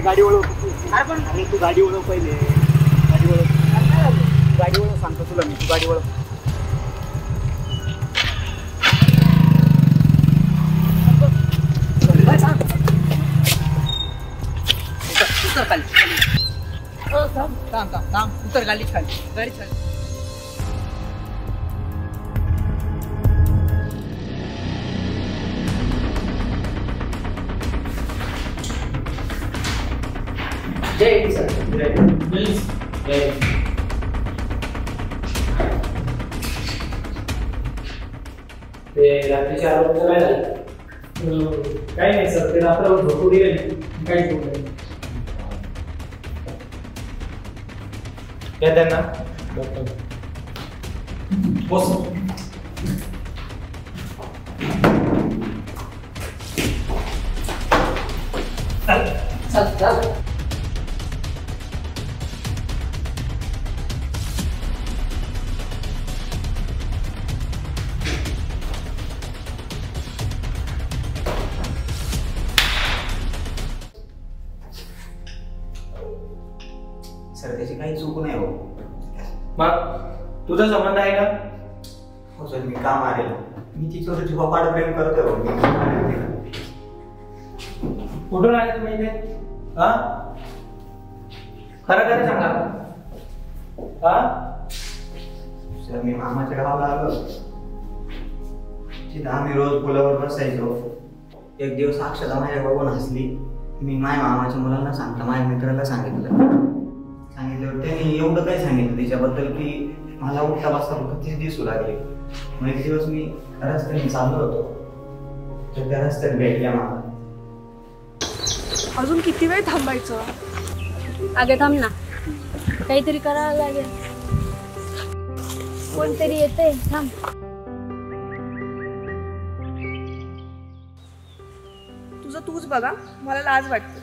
गाडी वळव. अरे तू गाडी वळव पहिले. गाडी वळव. गाडी वळव सांगतो तुला मी. तू गाडी वळव. उतर खाली. थांब उतर गाडी खाली. गाडी खाली. जय सर. ते रात्रीच्या आरोग्य काय झालं? काही नाही सर, ते रात्रभर झोपू दिले नाही. काहीच होत नाही. या त्यांना बस. चल. सर त्याची काही चूक नाही हो. मग तुझा संबंध आहे का? हो सर, मी का मारेल? मी तिच्यावर जीवापाड प्रेम करतोय हो. मी मारेल तिला. कुठून आले तुम्ही इथे? हा, खरं खरं सांगा. हा सर, मी मामाच्या गावाला आलो. तिथं आम्ही रोज पुलावर बसायचो. एक दिवस अक्षता माझ्या बघून हसली. मी माझ्या मामाच्या मुलांना सांगता माझ्या मित्राला सांगितल्यावर त्यांनी एवढं काय सांगितलं तिच्याबद्दल की मला उठता बसता फक्त तीच दिसू लागले. मग एक दिवस मी रस्त्याने चाललो होतो तर त्या रस्त्यात भेटल्या मला. अजून किती वेळ थांबायचं? अगं थांब ना, काहीतरी करावं लागेल. कोणतरी येते, थांब. तुझं तूच बघा, मला लाज वाटते.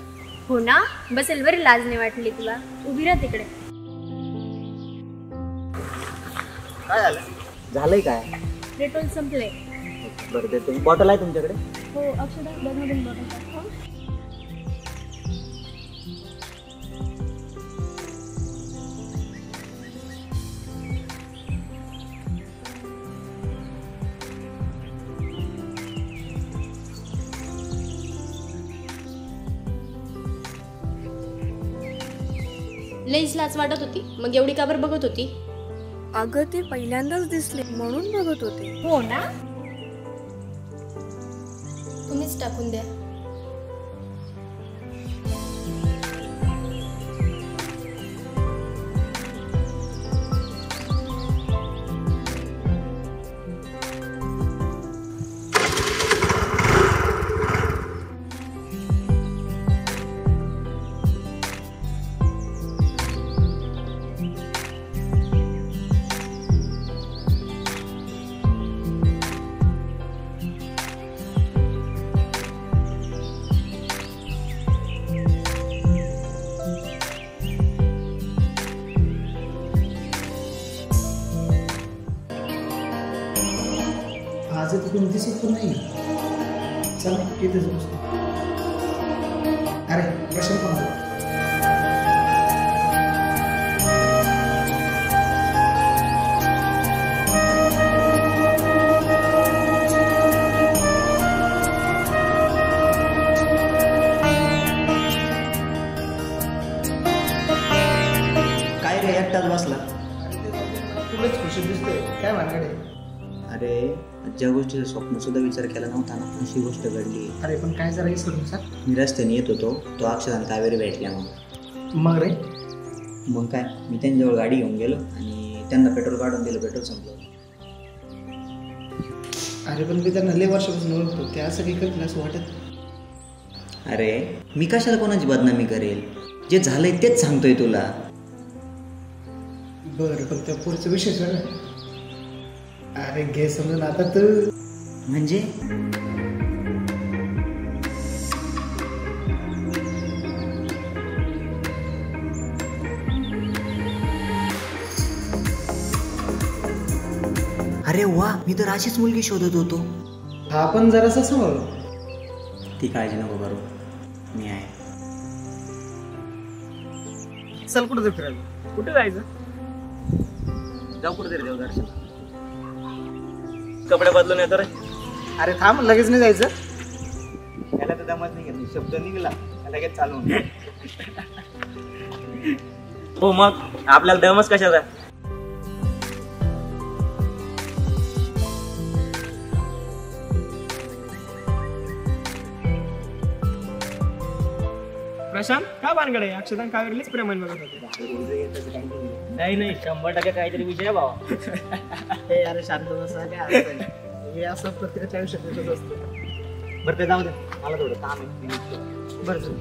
हो ना, बसेल बरी लाज नाही वाटली तुला. उभी राहा तिकडे. काय झालं? झालंय काय? पेट्रोल संपले. बरं देतो. बॉटल आहे तुमच्याकडे? हो, अक्षदा बघून बघा. लईच लाज वाटत होती, मग एवढी का बरं बघत होती? अगं ते पहिल्यांदाच दिसले म्हणून बघत होते. हो ना, तुम्हीच टाकून द्या. आज तिकडून दिसत पण नाही. चला तिथेच बसतो. अरे प्रश्न पण आला. काय रे एकटाच बसला? तुलाच खुशी दिसते. काय भानगड? अरे ज्या गोष्टीचा स्वप्न सुद्धा विचार केला नव्हता ना, अशी गोष्ट घडली. अरे पण काय जरा विसरून सर. मी रस्त्याने येत होतो, तो अक्षरांत कावेरी भेटल्या. मग रे? मग काय, मी त्यांच्याजवळ गाडी घेऊन गेलो आणि त्यांना पेट्रोल काढून दिलं. पेट्रोल संपलं. अरे पण मी त्यांना लय वर्षापासून ओळखतो, ते असं काही करतील असं वाटत. अरे मी कशाला कोणाची बदनामी करेल? जे झालंय तेच सांगतोय तुला. बरं, पण त्या पुढचा विषय सर. अरे घे समजून आता तर. म्हणजे अरे वा, मी तर अशीच मुलगी शोधत होतो. हा पण जरासा समोर. ती काळजी नको करू, मी आहे. चल कुठं तरी फिरायला. कुठे जायचं? जाऊ कुठेतरी देऊ दर्शन. कपडे बदलून येतो रे. अरे थांब, लगेच नाही जायचं. त्याला तर दमत नाही घेतली, शब्द निघला लगेच चालू होऊन. हो मग आपल्याला दमच कशाचा. प्रशांत काय भानगड आहे? अक्षता कावेरीलाच प्रेमाने बघत होते. नाही 100% काहीतरी विषय आहे भावा. हे अरे शांत बसा, काय अडचण नाही. हे असं प्रत्येकाच्या आयुष्यात येतच असतं. बरं ते जाऊ दे, मला थोडं काम आहे. बरं चल.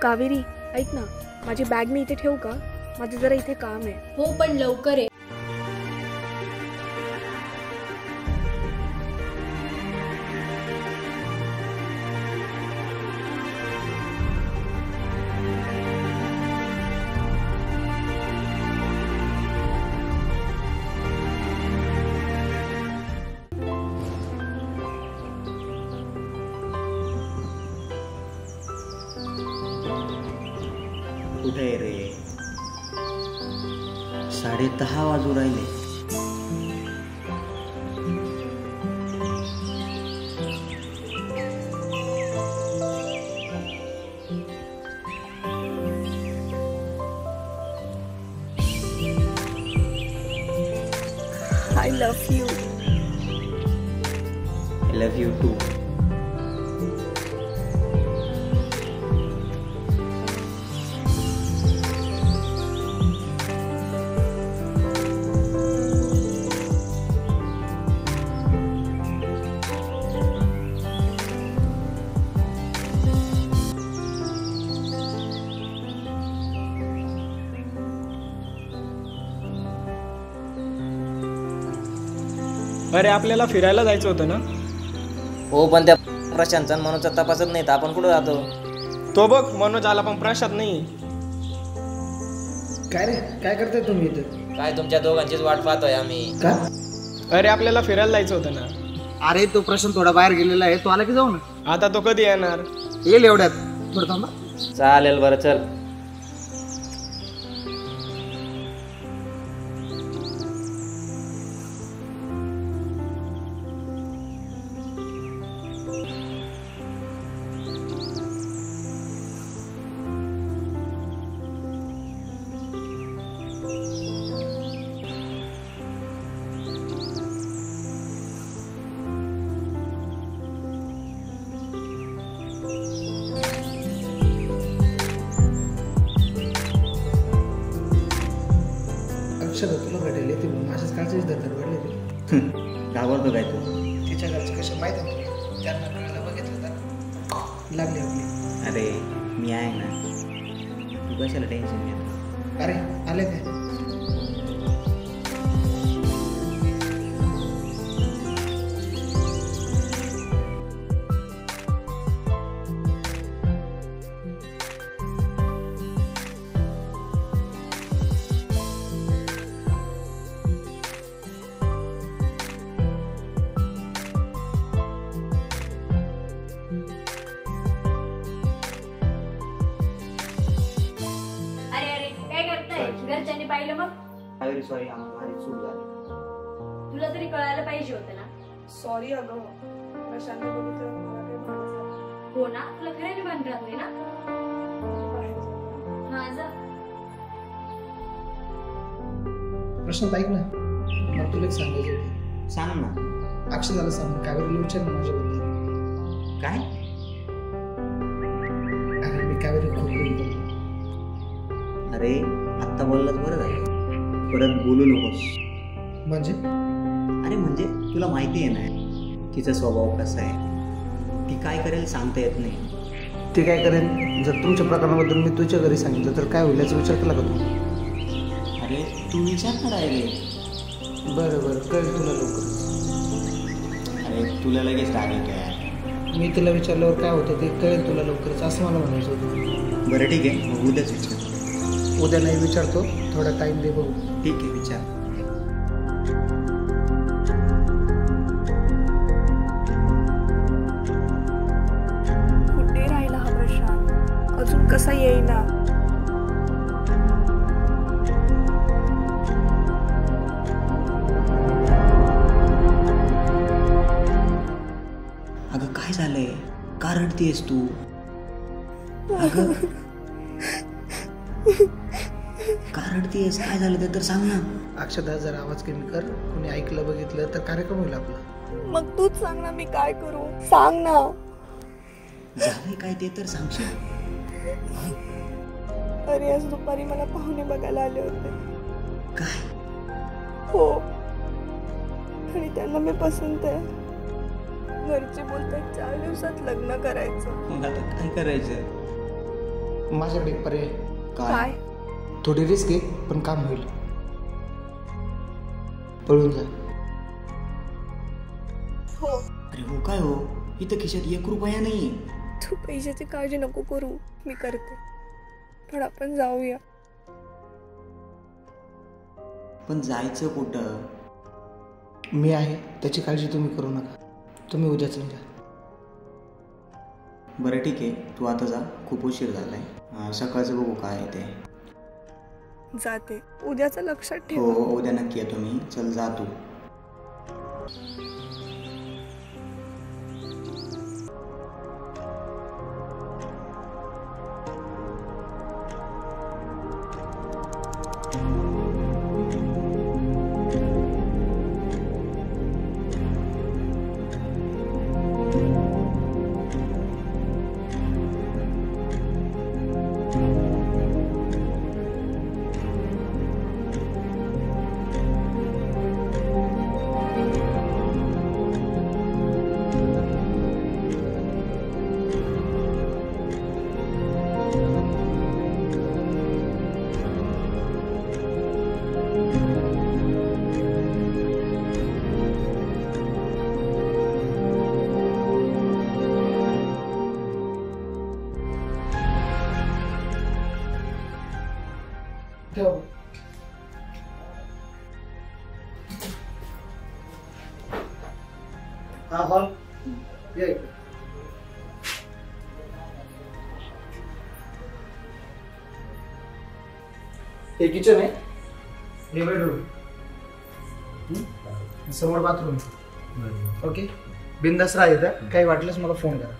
कावेरी ऐक ना, माझी बॅग मी इथे ठेवू का? माझं जरा इथे काम आहे. हो पण लवकर आहे. कुठे रे? 10:30 वाजू राहिले. I love you. I love you too. अरे आपल्याला फिरायला जायचं होतं ना? हो पण त्या प्रशांतचा मनोजचा तपासत नाही तर आपण कुठं जातो? तो बघ मनोज आला पण प्रशांत नाही. काय रे, काय करताय तुम्ही इथं? काय तुमच्या दोघांचीच वाट पाहतोय आम्ही. का? अरे आपल्याला फिरायला जायचं होतं ना. अरे तो प्रश्न थोडा बाहेर गेलेला आहे, तो आला की जाऊ ना. आता तो कधी येणार? येईल एवढ्यात. थोडं थांबा. चालेल बरं चल. अक्षता तुला भेटायला ते माझ्याच काळजीच दरदर वाढले. घाबरतो काय तू? तिच्या घरचे कसे माहिती आहे तुला? त्यांना कळायला बघितलं तर लागली आपली. अरे मी आहे ना, तू कशाला टेन्शन घेतो? अरे आले काय? घरच्यांनी पाहिलं मग? कावेरी सॉरी, माझी चूक झाली. तुला तरी कळायला पाहिजे होतं ना. सॉरी अगं, प्रशांतने बघितलं मला काही भान झालं. हो ना, तुला खऱ्याने भान राहत नाही ना. बाहेर जाऊ. हा जा. प्रश्न ऐक ना, मला तुला एक सांगायचं होतं. सांग ना. अक्षताला सांग, कावेरीला विचार ना माझ्याबद्दल. काय? अरे आत्ता बोललाच बरं झालं, परत बोलू नकोस. म्हणजे अरे म्हणजे तुला माहिती आहे ना तिचा स्वभाव कसा आहे, ती काय करेल सांगता येत नाही. ते काय करेन? जर तुमच्या प्रकरणाबद्दल मी तुझ्या घरी सांगितलं तर काय होईल याचा विचार केला का तू? अरे तू विचार करायले. बरं बरं, कळेल तुला लवकर. अरे तुला लगेच रागेल काय? मी तुला विचारल्यावर काय होतं ते कळेल तुला लवकरच, असं मला म्हणायचं होतं. बरं ठीक आहे, मग उद्याच विचार. उद्या नाही विचारतो, थोडा टाईम दे बघू. ठीक आहे विचार. कुठे राहिला हा प्रशांत? अजून कसा येईना? अगं काय झालंय? का रडतीयस तू? अगं का रडतीयस? काय झालं ते तर सांग ना. अक्षदा जर आवाज कमी कर, कोणी ऐकलं बघितलं तर कार्यक्रम होईल आपला. मग तूच सांग ना, मी काय करू? सांग ना. झालंय काय ते तर सांगशील? अरे आज दुपारी मला पाहुणे बघायला आले होते. काय? हो, आणि त्यांना मी पसंत आहे. घरचे बोलतात 4 दिवसात लग्न करायचं. मग आता काय करायचं? माझ्याकडे एक पर्याय आहे. काय? थोडी रिस्क आहे पण काम होईल. पळून जा. हो. अरे हो काय हो, इथं खिशात 1 रुपया नाहीये. तू पैशाची काळजी नको करू, मी करते. पण आपण जाऊया. पण जायचं कुठं? मी आहे, त्याची काळजी तुम्ही करू नका. तुम्ही उद्याच निघा. बरं ठीक आहे, तू आता जा, खूप उशीर झालाय. सकाळचं बघू काय आहे ते. जाते. उद्याचं लक्षात ठेव. हो उद्या नक्की येतो मी. चल जा तू. ठेव. हा हॉल ये इकडे. हे किचन आहे, हे बेडरूम, समोर बाथरूम. ओके, बिंदास राहा इथं. काही वाटलंच मला फोन करा,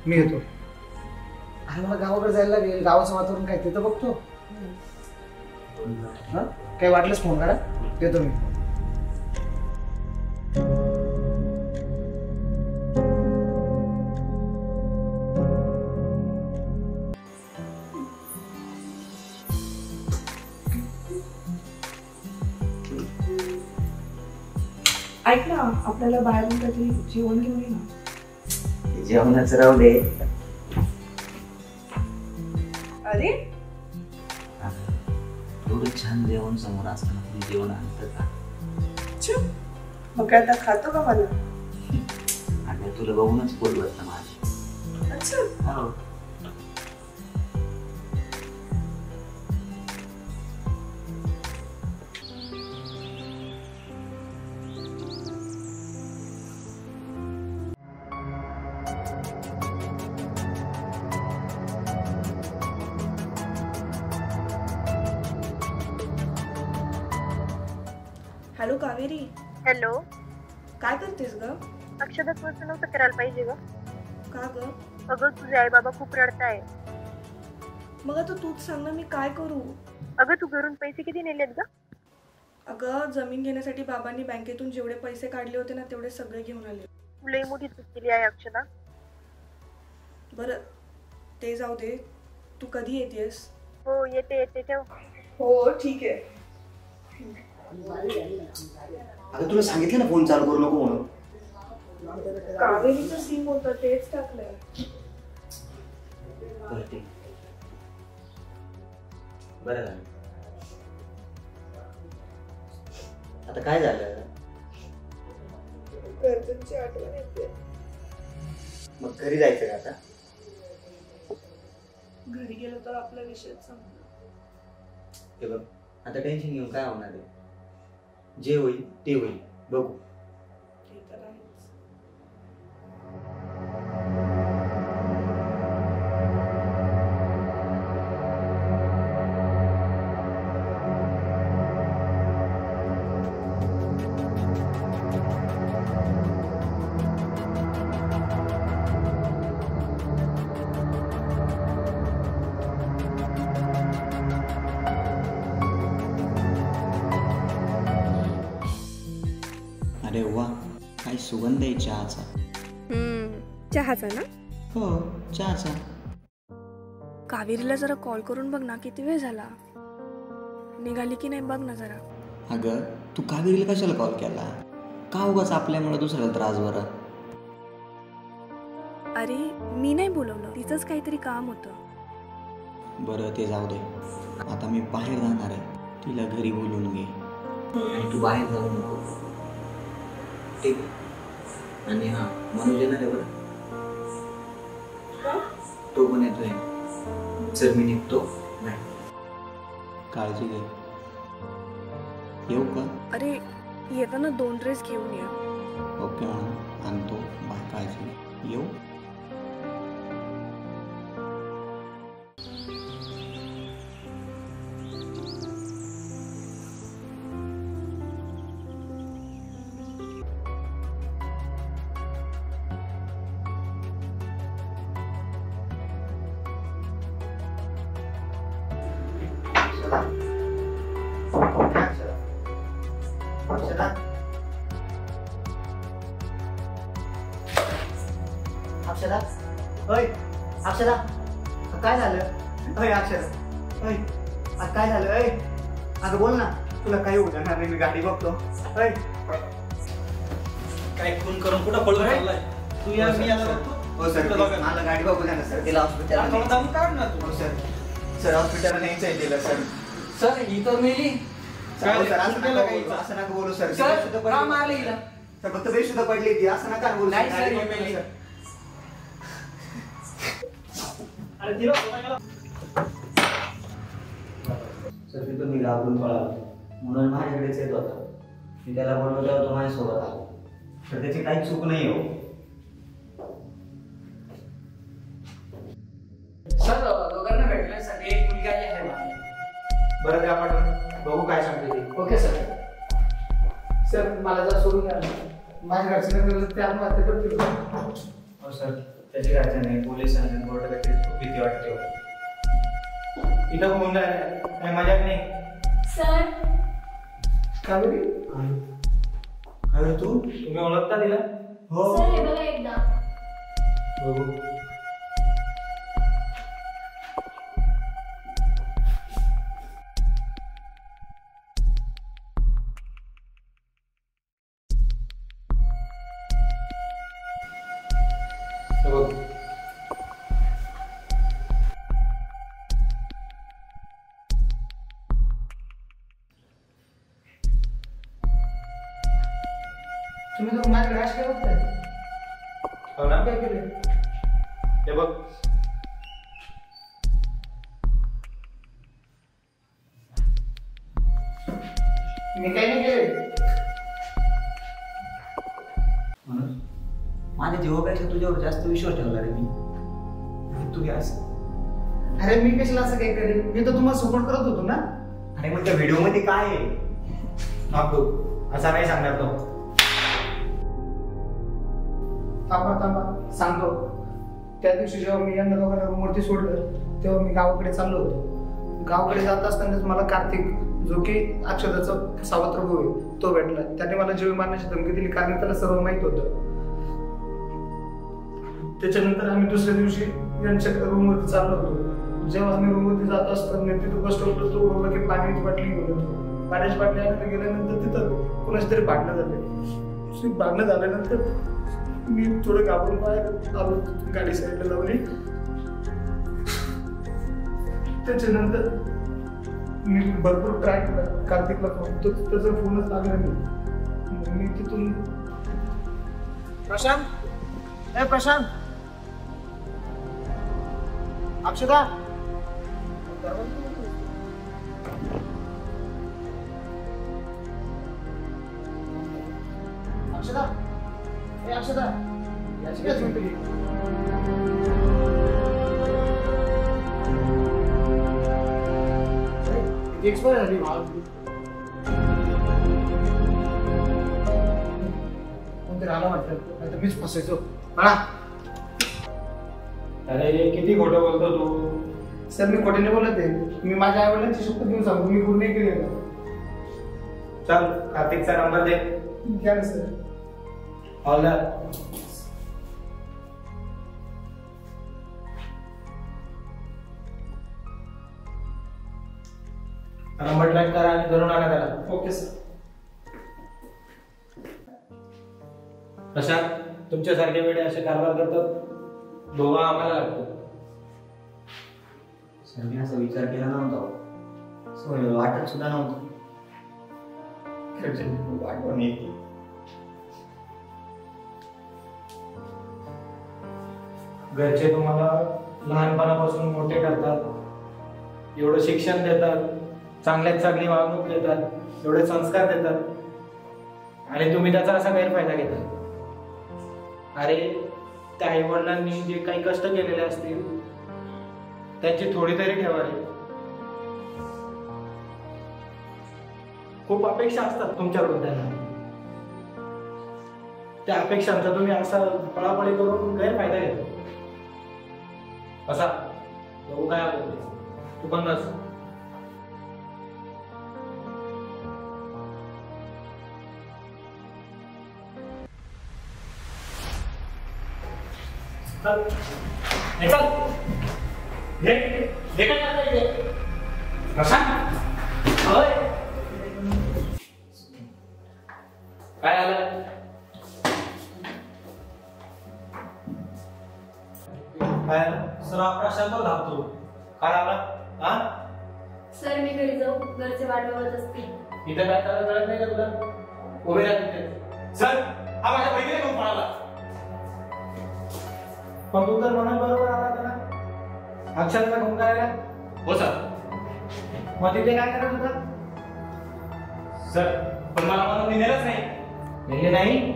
मी येतो. अरे मला गावाकडे जायला लागेल, गावाचं वातावरण काय ते तर बघतो. हा, काही वाटलंच फोन करा, येतो मी. ऐक ना, आपल्याला बाहेरून काहीतरी जेवण घेऊन ये ना. जेवणाचं राहू दे. अरे एवढं छान जेवण समोर असताना तुम्ही जेवण आणतं का? मग काय आता खातो का मला? आणि तुला बघूनच पोट भरतं माझं. अच्छा. हो. हॅलो कावेरी. हॅलो. काय करतेस ग? अक्षदा तू असं नव्हतं करायला पाहिजे ग. का ग? अगं तुझे आई बाबा खूप रडताय. मग आता तूच सांग ना, मी काय करू? अगं तू घरून पैसे किती नेलेत ग? अगं जमीन घेण्यासाठी बाबांनी बँकेतून जेवढे पैसे काढले होते ना तेवढे सगळे घेऊन आले. तू लई मोठी चूक केली आहे अक्षदा. बरं ते जाऊ दे, तू कधी येतेस? हो येते येते ठेव. हो ठीक आहे. अगं तुला सांगितलं ना फोन चालू करू नको म्हणून. कावेरीचं सिम होतं तेच टाकलंय. बरं झालं. आता काय झालं? घरच्यांची आठवण येते. मग घरी जायचं का आता? घरी गेलो तर आपला विषयच संपला. हे बघ आता टेन्शन घेऊन काय होणार आहे? जे होईल ते होईल, बघू. ते तर आहेच. अरे वा, काय सुगंध आहे चहाचा. चहाचा ना? हो चहाचा. कावेरीला जरा कॉल करून बघ ना, किती वेळ झाला. निघाली की नाही बघ ना जरा. अगं तू कावेरीला कशाला कॉल केला? का उगाच आपल्यामुळे दुसऱ्याला त्रास बरं? अरे मी नाही बोलवलं, तिचंच काहीतरी काम होतं. बरं ते जाऊ दे. आता मी बाहेर जाणार आहे, तिला घरी बोलवून घे. आणि तू बाहेर जाऊ नको, ठीक आहे? आणि हां, मनोज येणार आहे बरं. तो पण येतोय. चल मी निघतो. नाही काळजी घे. येऊ का? अरे येताना 2 ड्रेस घेऊन ये. ओके म्हणून आणतो. बाय, काळजी घे. येऊ. अक्षरा, अय अक्षरा, काय झालं? अय अक्षरा, अय काय झालं? अय अगं बोल ना. तुला काही होऊ देणार नाही, मी गाडी बघतो. अय काय खून करून कुठं पळून चाललाय तू? या मी याला बघतो. हो सर, मला गाडी बघू द्या ना सर. तिला हॉस्पिटलला काढ ना तू. हो सर, सर हॉस्पिटलला न्यायचं आहे तिला सर. सर ही तर मेली. सर असं नका बोलू सर. का मारली हिला? सर फक्त बेशुद्ध पडली ती, असं नका बोलू. नाही सर, ही मेली. अरे तिला सर तिथून मी घाबरून पळालो, म्हणून माझ्याकडेच येत होता. मी त्याला बोलवलं तेव्हा तो माझ्यासोबत आला. तर त्याची काही चूक नाही हो. सर दोघांना भेटण्यासाठी एक मुलगी आली आहे मला. बरं द्या पाठवून, बघू काय सांगते ते. Okay sir. सर मला जर सोडून द्या. माझ्या घरचे ते आत्महत्या करतील. हो सर, त्याची घरच्या नाही, पोलीस आणि कोर्टाकडे खूप भीती वाटते हो. इथं होऊन काही मजाक नाही. सर कावेरी, काय तू? तुम्ही ओळखता तिला? हो सर हे बघा एकदा. बघू. तुम्ही तर माझ्याकडे अशी काय बघताय? हो ना? काय केलं? हे बघ. मी काही नाही केले. म्हणून माझ्या जीवापेक्षा तुझ्यावर जास्त विश्वास ठेवला रे मी. तू असं. अरे मी कशाला असं काही करेन? मी तर तुम्हाला सपोर्ट करत होतो ना. अरे मग त्या व्हिडिओ मध्ये काय आहे? नको असा नाही सांगणार तो. थांबा सांगतो. त्या दिवशी जेव्हा मी यांना दोघांना रूमवरती सोडलं तेव्हा मी गावाकडे चाललो होतो. गावाकडे जात असतानाच मला कार्तिक, जो की अक्षताचा सावत्र भाऊ आहे, तो भेटला. त्याने मला जीव मारण्याची धमकी दिली, कारण त्याला सर्व माहित होतं. त्याच्यानंतर आम्ही दुसऱ्या दिवशी यांच्या रूमवरती चाललो होतो. जेव्हा आम्ही रूममध्ये जात असताना तिथं बस स्टॉपला तो बोलला की पाण्याची बाटली घेऊन येतो. पाण्याची बाटली आणायला गेल्यानंतर तिथं कोणाची तरी भांडणं झाले. भांडणं झाल्यानंतर मी थोडं घाबरून बाहेर आलो. गाडी साईडला लावली. त्याच्यानंतर मी भरपूर ट्राय केला कार्तिकला फोन, तो त्याचा फोनच लागला नाही. मी तिथून प्रशांत, ए प्रशांत, अक्षदा, अक्षदा, ए अक्षदा, याची काय झोपली? एक्सपायर झाली. कोणतरी आला वाटतं, नाही तर मीच फसायचो. म्हणा. अरे किती खोटं बोलतो तू. सर मी खोटे नाही बोलत आहे. मी माझ्या आई वडिलांची शपथ घेऊन सांगू, मी गुन्हे केले. चल कार्तिकचा नंबर दे. घ्या ना सर. हवलदार, नंबर ट्रॅक करा आणि धरून आणा त्याला. Okay sir. प्रशांत, तुमच्यासारखे वेळे असे कारभार करतात, धोका आम्हाला लागतो. सर मी असा विचार केला नव्हता, वाटत सुद्धा नव्हतं. खूप आठवण येते. घरचे तुम्हाला लहानपणापासून मोठे करतात, एवढं शिक्षण देतात, चांगल्यात चांगली वागणूक देतात, एवढे संस्कार देतात, आणि तुम्ही त्याचा असा गैरफायदा घेता. अरे त्या आई वडिलांनी जे काही कष्ट केलेले असतील त्यांची थोडी तरी ठेवा रे. खूप अपेक्षा असतात तुमच्याकडून त्यांना. त्या अपेक्षांचा तुम्ही असा पळापळी करून गैरफायदा घेतो. असा बघू काय बोलते तू पण बस. काय आलं? काय सर प्रशांत धावतो. काय आला? हा सर मी घरी जाऊ, घरचे वाट बघत असतील. इथं काय करायला कळत नाही का तुला? उभे राहा तिथे. सर हा माझ्या बहिणीला घेऊन पळाला. पण तू तर म्हणून बरोबर आला त्याला अक्षरला घेऊन करायला. हो सर. मग तिथे काय करत होता? सर पण मला म्हणून नेलंच नाही. नेले नाही?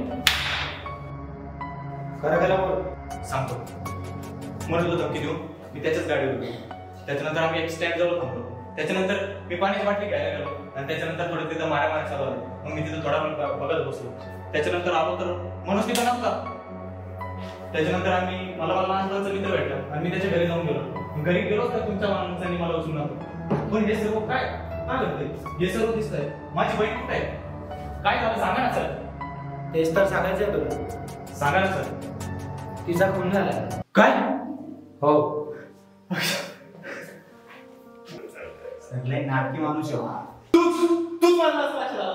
खरं खरं बोल. सांगतो. म्हणत होतो धमकी देऊन मी त्याच्याच गाडीवर होतो. त्याच्यानंतर आम्ही एक स्टँड जवळ थांबलो. त्याच्यानंतर मी पाण्याची बाटली घ्यायला गेलो आणि त्याच्यानंतर थोडं तिथं मारामारी चालू आली. मग मी तिथं थोडा वेळ बघत बसलो. त्याच्यानंतर आलो तर मनोज तिथं नव्हता. त्याच्यानंतर मला लहान मुलाचा मित्र भेटला आणि मी त्याच्या घरी जाऊन गेलो. घरी गेलोच तर तुमच्या माणसांनी मला उचलून आणलं. पण हे सर्व काय काय करतोय? हे सर्व दिसतंय. माझी बहीण कुठे आहे? काय झालं सांगा ना सर. तेच तर सांगायचंय तुला. सांगा ना सर. तिचा खून झाला. काय? हो. नाटकी माणूस आहे. तूच मारलास लाशाला.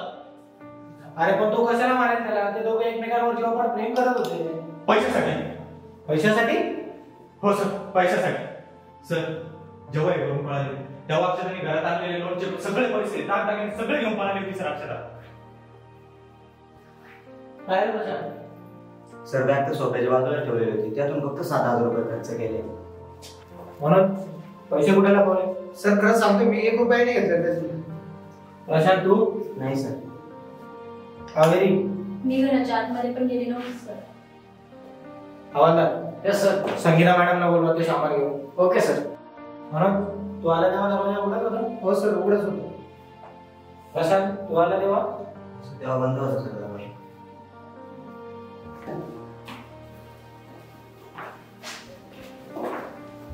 अरे पण तो कशाला मारेल त्याला? ते दोघे एकमेकांवर जीवापाड प्रेम करत होते. पैशासाठी. पैशासाठी? हो सर पैशासाठी. सर जेव्हा हे घरून पळाले तेव्हा अक्षरांनी घरात आणलेले लोनचे सगळे पैसे दागदागिने सगळे घेऊन पळाले होते सर अक्षरा. काय रे सर बॅग तर सोप्याच्या बाजूला ठेवलेली होती, त्यातून फक्त 7,000 रुपये खर्च केले. म्हणून पैसे कुठे लावले? सर खरं सांगतो मी 1 रुपया नाही घेतला त्याची. प्रशांत तू? नाही सर. कावेरी? मी घराच्या आतमध्ये पण गेली नव्हती सर. हवालदार? Yes sir. संगीता मॅडमला बोलवा ते सामान घेऊन. Okay sir. म्हणून तू आला तेव्हा दरवाजा उघडत होता? हो सर उघडच होतो. प्रशांत तू आला तेव्हा? तेव्हा बंद होता सर दरवाजा.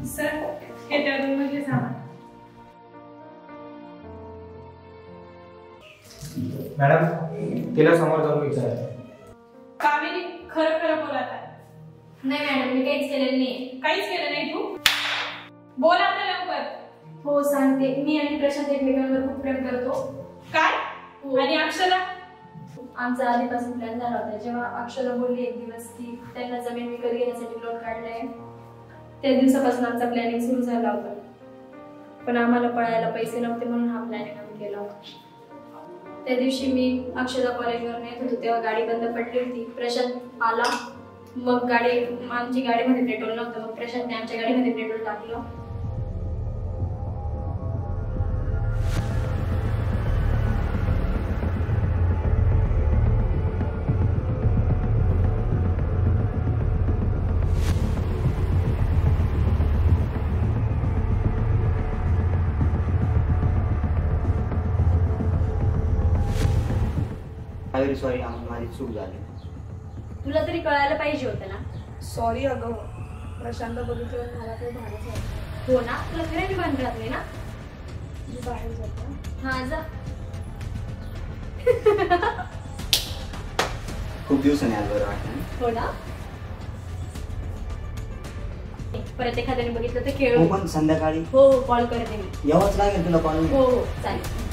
सर हे त्या रूम मध्ये सामान. मॅडम तिला समोर जाऊन विचारा. कावेरी खरं खरं बोलत आहे. नाही मॅडम मी काहीच केलेलं नाही. काहीच केलं नाही तू? बोला आता लवकर. हो सांगते. मी आणि प्रशांत एकमेकांवर खूप प्रेम करतो. काय? हो. आणि अक्षरा? आमचा आधीपासून प्लॅन झाला होता. जेव्हा अक्षरा बोलली एक दिवस की त्यांना जमीन विकत घेण्यासाठी लोन काढलंय, त्या दिवसापासून आमचा प्लॅनिंग सुरू झाला होता. पण आम्हाला पळायला पैसे नव्हते म्हणून हा प्लॅनिंग आम्ही केला होता. त्या दिवशी मी अक्षरा कॉलेजवर येत होतो तेव्हा गाडी बंद पडली होती. प्रशांत आला, मग आमची गाडीमध्ये पेट्रोल नव्हतं. मग प्रशांतने आमच्या गाडीमध्ये पेट्रोल टाकलं. सॉरी, माझी चूक झाली. तुला तरी कळायला पाहिजे होतं ना. सॉरी अगं, प्रशांत बघितलं मला काही भानच नाही. हो ना, तुला खरं भान राहत नाही ना. मी बाहेर जाते. हा जा. खूप दिवसांनी आज बरं वाटतं. हो ना. परत एखाद्याने बघितलं तर खेळ. हो पण संध्याकाळी. हो कॉल करते मी. यावंच लागेल तुला कॉल. हो हो चालेल.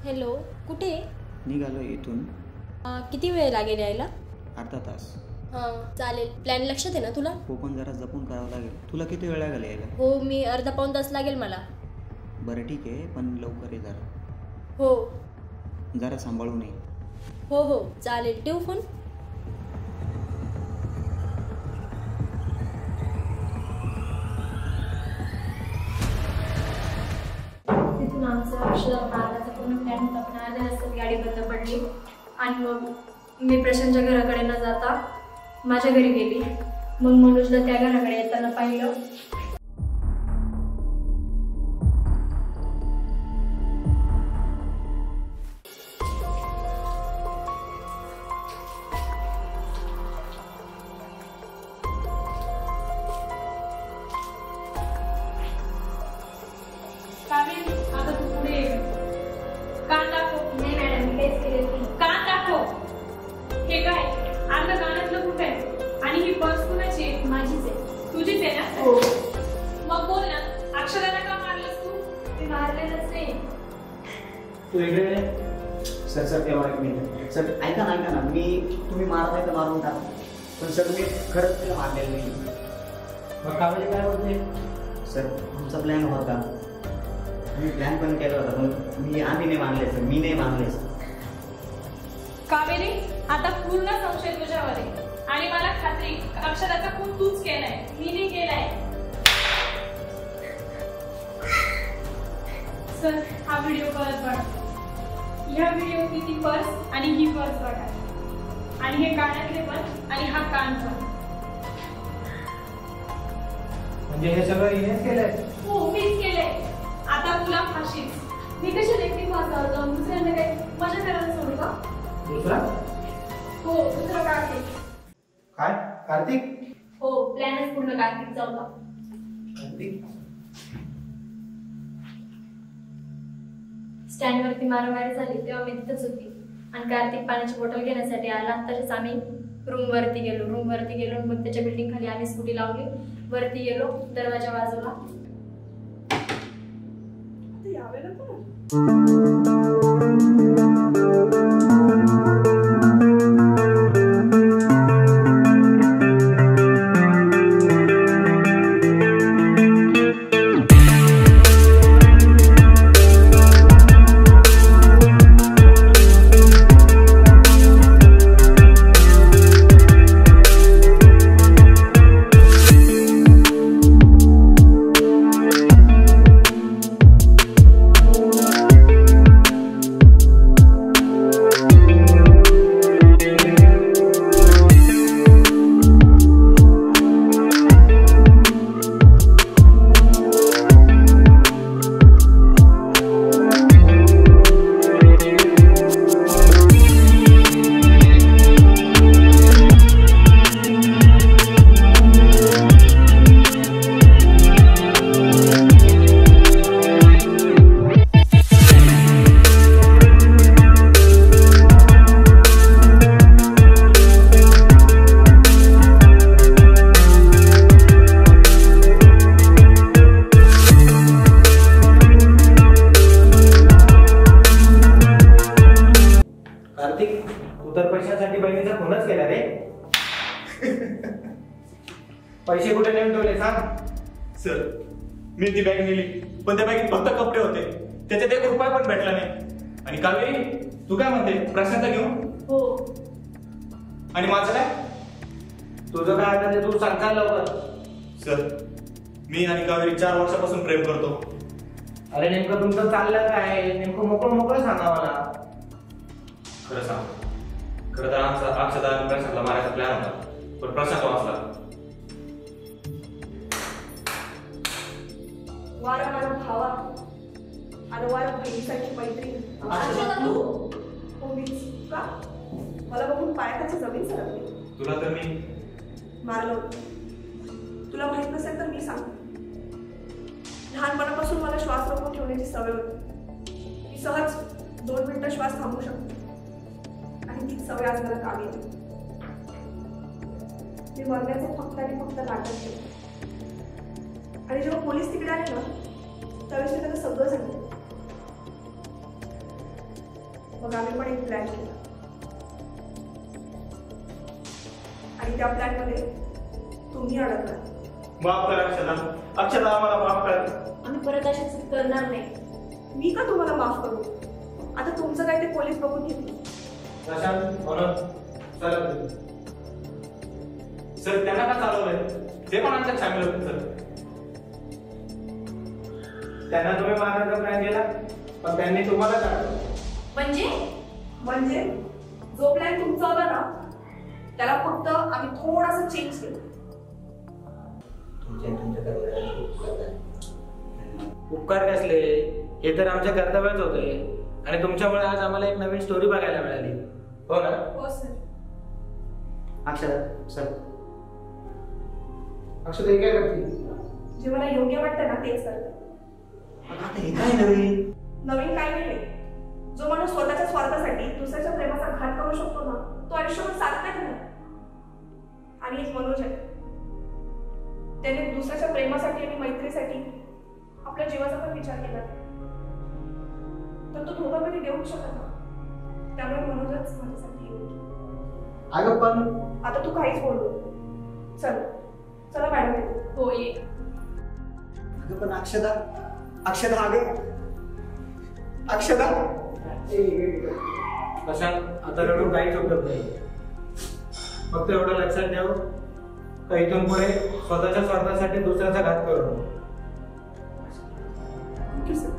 हॅलो, कुठे? निघालो इथून. किती वेळ लागेल यायला? अर्धा तास. हां चालेल. प्लॅन लक्षात आहे ना तुला? हो पण जरा जपून करावं लागेल. तुला किती वेळ लागेल यायला? हो मी अर्धा पाऊण तास लागेल मला. बरं ठीक आहे, पण लवकर ये जरा. हो जरा सांभाळून ये. हो हो चालेल. ठेवू फोन. तिथून आमचं अक्षरा मारायचा पूर्ण प्लॅन होता, पण अर्ध्या रस्त्यात गाडी बंद पडली आणि मग मी प्रशांतच्या घराकडे न जाता माझ्या घरी गेली. मग मनोजला त्या घराकडे येताना पाहिलं. कावेरी, आता तू पुढे ये. कान दाखव. नाही मॅडम, मी काहीच केलं नाही. कान दाखव. हे काय? अर्ध कानातलं कुठे आहे? आणि ही पर्स कुणाची आहे? माझीच आहे. तुझीच आहे ना? हो. मग बोल ना, अक्षराला का मारलंस तू? मी मारलेलंच नाही. तू इकडे सर सर तेव्हा एक मिनिट. सर ऐका ना, तुम्ही मारत नाही तर मारून टाका. पण सर मी खरंच तिला मारलेलं नाही. मग कावेरी काय बोलते? सर आमचा प्लॅन होता. मी प्लॅन पण केला होता, पण आम्ही नाही मानले सर. मी नाही मानले सर. कावेरी, आता पूर्ण संशय तुझ्यावर आहे आणि मला खात्री अक्षराचा खून तूच केलाय, मी नाही केलाय. सर हा व्हिडिओ परत बघा. ह्या व्हिडिओतली ती पर्स आणि ही पर्स बघा, आणि हे कानातले पण आणि हा कान पण. म्हणजे हे सगळं हिनेच केलंय? हो मीच केलंय. आता तुला फाशीच. मी कशाला एकटी फासावं जाऊन दुसऱ्यांना काही मजा करायला सोडू का? दुसरा? हो दुसरा कार्तिक. काय? कार्तिक? हो प्लॅनच पूर्ण कार्तिकचा होता. कार्तिक? स्टँडवरती मारामारी झाली तेव्हा मी तिथंच होती आणि कार्तिक पाण्याची बॉटल घेण्यासाठी आला. तसेच आम्ही रूमवरती गेलो. मग त्याच्या बिल्डिंग खाली आम्ही स्कूटी लावली, वरती गेलो, दरवाजा वाजवला. यावेळेला पण पैसे कुठे नेऊन ठेवले सांग. सर मी ती बॅग नेली, पण त्या बॅगेत फक्त कपडे होते, त्याच्यात 1 रुपया पण भेटला नाही. आणि कावेरी तू काय म्हणते, प्रशांत घेऊ? हो. आणि माझं काय? तुझं काय आता ते तू सांगता लवकर. सर मी आणि कावेरी 4 वर्षापासून प्रेम करतो. अरे नेमकं तुमचं चाललं काय, नेमकं मोकळं सांगा मला. खरं सांग, खरं तर आमचा अक्षदा आणि प्रशांतला मारायचा प्लॅन होता, पण प्रशांत वाचला. वारंवार भावा आणि वार बहिणीसाठी मैत्री. हो मीच का? मला बघून पायाची जमीन सरकली. तुला तर मी मारलं होतं. तुला माहित नसेल तर मी सांगते. लहानपणापासून मला श्वास रोखून ठेवण्याची सवय होती. मी सहज 2 मिनिटं श्वास थांबवू शकते आणि तीच सवय आज मला कामी येते. मी मरण्याचं फक्त आणि फक्त नाटक केलं. आणि जेव्हा पोलीस तिकडे आले ना त्यावेळेस मी त्यांना सगळं सांगितलं. मग आम्ही पण एक प्लॅन केला आणि त्या प्लॅन मध्ये तुम्ही अडकला. माफ कर अक्षदा, अक्षदा आम्हाला माफ कर. आम्ही परत अशी चूक करणार नाही. मी का तुम्हाला माफ करू? आता तुमचं काय ते पोलीस बघून घेतील. प्रशांत म्हणून चला. सर त्यांना का चालवलंय, ते पण आमच्यात सामील होते. सर त्यांना तुम्ही मारण्याचा प्लॅन केला, पण त्यांनी तुम्हाला काढलं. म्हणजे जो प्लॅन तुमचा होता ना त्याला फक्त आम्ही थोडासा चेंज केलं. उपकार कसले, हे तर आमच्या कर्तव्यच होते. आणि तुमच्यामुळे आज आम्हाला एक नवीन स्टोरी बघायला मिळाली. हो ना? हो सर. अक्षदा सर. अक्षदा हे काय करते? जे मला योग्य वाटतं ना तेच करते. आता हे काय नवीन? नवीन काही नाही. जो माणूस स्वतःच्या स्वार्थासाठी दुसऱ्याच्या प्रेमाचा घात करू शकतो ना तो आयुष्यभर साथ नाही देणार. आणि एक मनोज आहे, त्याने दुसऱ्याच्या प्रेमासाठी आणि मैत्रीसाठी आपल्या जीवाचा पण विचार केला, तर तो धोका कधी देऊ शकत ना. त्यामुळे मनोजच माझ्यासाठी योग्य. अगं पण आता तू काहीच बोलू. चला मॅडम. हो ये. अगं पण अक्षदा अगं अक्षदा. प्रशांत आता रडून काहीच उपयोग नाही. फक्त एवढं लक्षात ठेव का इथून पुढे स्वतःच्या स्वार्थासाठी दुसऱ्याचा घात करू नको. Thank you sir.